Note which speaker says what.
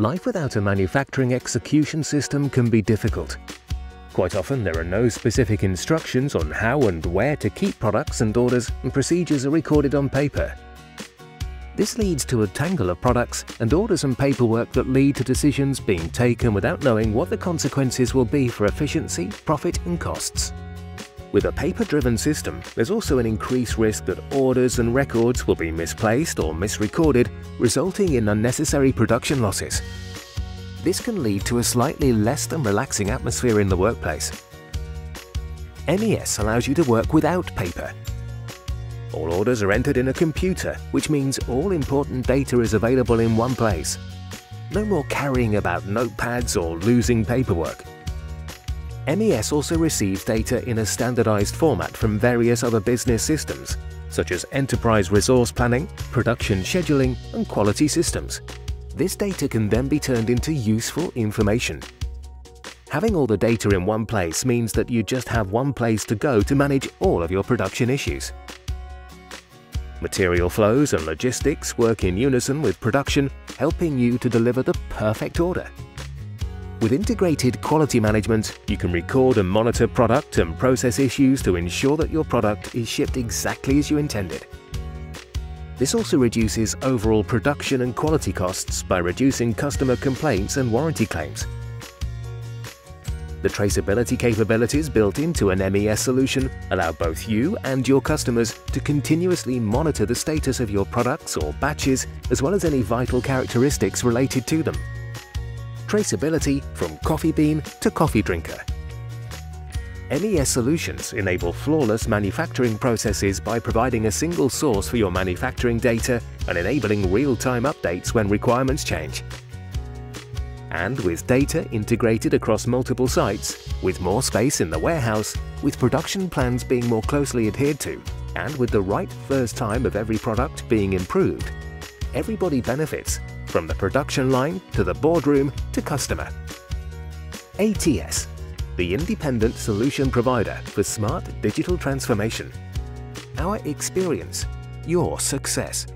Speaker 1: Life without a manufacturing execution system can be difficult. Quite often there are no specific instructions on how and where to keep products, and orders and procedures are recorded on paper. This leads to a tangle of products and orders and paperwork that lead to decisions being taken without knowing what the consequences will be for efficiency, profit and costs. With a paper-driven system, there's also an increased risk that orders and records will be misplaced or misrecorded, resulting in unnecessary production losses. This can lead to a slightly less than relaxing atmosphere in the workplace. MES allows you to work without paper. All orders are entered in a computer, which means all important data is available in one place. No more carrying about notepads or losing paperwork. MES also receives data in a standardized format from various other business systems, such as enterprise resource planning, production scheduling, and quality systems. This data can then be turned into useful information. Having all the data in one place means that you just have one place to go to manage all of your production issues. Material flows and logistics work in unison with production, helping you to deliver the perfect order. With integrated quality management, you can record and monitor product and process issues to ensure that your product is shipped exactly as you intended. This also reduces overall production and quality costs by reducing customer complaints and warranty claims. The traceability capabilities built into an MES solution allow both you and your customers to continuously monitor the status of your products or batches, as well as any vital characteristics related to them. Traceability from coffee bean to coffee drinker. MES solutions enable flawless manufacturing processes by providing a single source for your manufacturing data and enabling real-time updates when requirements change. And with data integrated across multiple sites, with more space in the warehouse, with production plans being more closely adhered to, and with the right first time of every product being improved, everybody benefits, from the production line to the boardroom to customer. ATS, the independent solution provider for smart digital transformation. Our experience, your success.